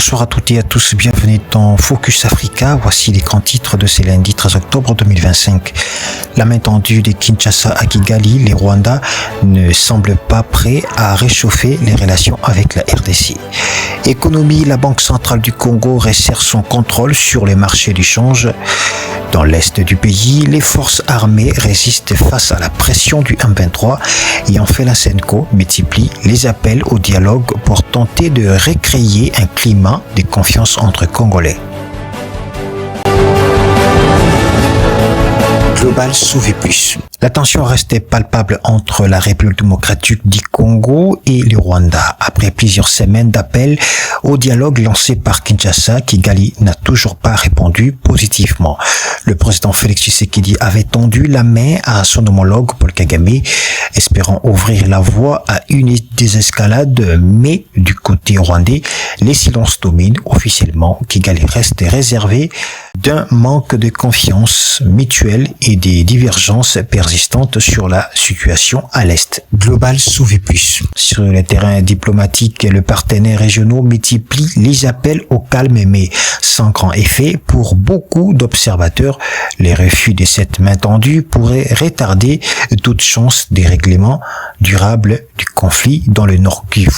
Bonsoir à toutes et à tous, bienvenue dans Focus Africa. Voici les grands titres de ce lundi 13 octobre 2025. La main tendue de Kinshasa à Kigali, les Rwandais ne semblent pas prêts à réchauffer les relations avec la RDC. Économie, la Banque centrale du Congo resserre son contrôle sur les marchés du change. Dans l'est du pays, les forces armées résistent face à la pression du M23 et enfin la SENCO multiplie les appels au dialogue pour tenter de recréer un climat de confiance entre Congolais. Global sauver plus. La tension restait palpable entre la République démocratique du Congo et le Rwanda. Après plusieurs semaines d'appels au dialogue lancé par Kinshasa, Kigali n'a toujours pas répondu positivement. Le président Félix Tshisekedi avait tendu la main à son homologue Paul Kagame, espérant ouvrir la voie à une désescalade, mais du côté rwandais, les silences dominent officiellement. Kigali reste réservé d'un manque de confiance mutuelle et des divergences persistantes sur la situation à l'Est. Global sauver plus. Sur le terrain diplomatique, le partenaire régional multiplie les appels au calme mais sans grand effet. Pour beaucoup d'observateurs, les refus de cette main tendue pourraient retarder toute chance de règlement durable du conflit dans le Nord Kivu.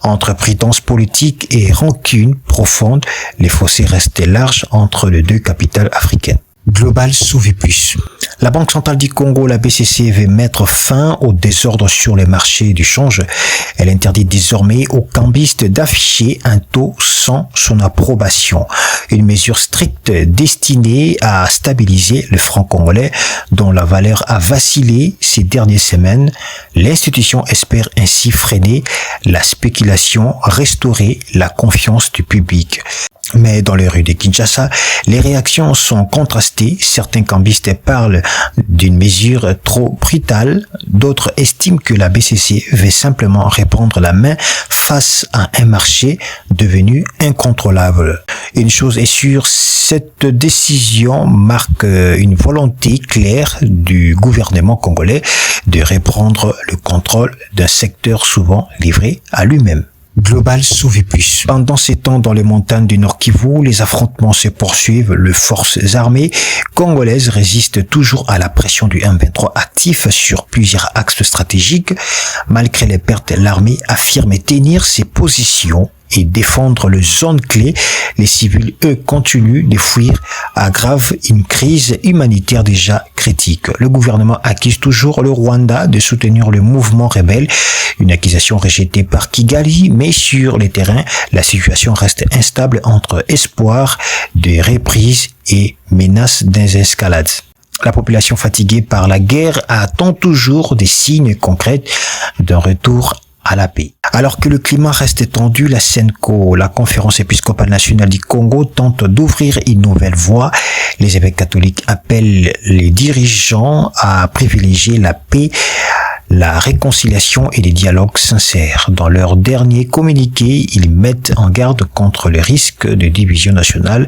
Entre prétentions politiques et rancune profonde, les fossés restent larges entre les deux capitales africaines. Global sauver plus. La Banque centrale du Congo, la BCC, veut mettre fin au désordre sur les marchés du change. Elle interdit désormais aux cambistes d'afficher un taux sans son approbation. Une mesure stricte destinée à stabiliser le franc congolais dont la valeur a vacillé ces dernières semaines. L'institution espère ainsi freiner la spéculation, restaurer la confiance du public. Mais dans les rues de Kinshasa, les réactions sont contrastées. Certains cambistes parlent d'une mesure trop brutale. D'autres estiment que la BCC veut simplement répandre la main face à un marché devenu incontrôlable. Une chose est sûre, cette décision marque une volonté claire du gouvernement congolais de reprendre le contrôle d'un secteur souvent livré à lui-même. Global sauver plus. Pendant ces temps, dans les montagnes du Nord Kivu, les affrontements se poursuivent. Les forces armées congolaises résistent toujours à la pression du M23 actif sur plusieurs axes stratégiques. Malgré les pertes, l'armée affirme tenir ses positions et défendre les zones clés. Les civils, eux, continuent de fuir, aggrave une crise humanitaire déjà critique. Le gouvernement accuse toujours le Rwanda de soutenir le mouvement rebelle, une accusation rejetée par Kigali, mais sur le terrain, la situation reste instable entre espoir de reprise et menace d'escalade. La population fatiguée par la guerre attend toujours des signes concrets d'un retour à la paix. Alors que le climat reste tendu, la SENCO, la Conférence épiscopale nationale du Congo, tente d'ouvrir une nouvelle voie. Les évêques catholiques appellent les dirigeants à privilégier la paix, la réconciliation et les dialogues sincères. Dans leur dernier communiqué, ils mettent en garde contre le risque de division nationale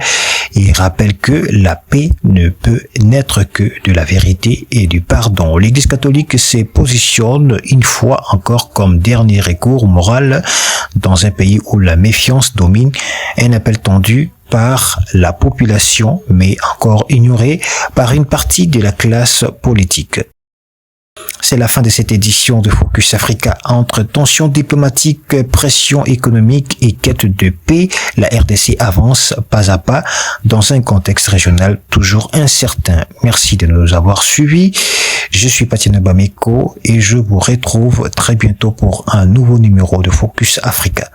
et rappellent que la paix ne peut naître que de la vérité et du pardon. L'Église catholique se positionne une fois encore comme dernier recours moral dans un pays où la méfiance domine. Un appel tendu par la population, mais encore ignoré par une partie de la classe politique. C'est la fin de cette édition de Focus Africa. Entre tensions diplomatiques, pression économique et quête de paix, la RDC avance pas à pas dans un contexte régional toujours incertain. Merci de nous avoir suivis. Je suis Patiana Bameko et je vous retrouve très bientôt pour un nouveau numéro de Focus Africa.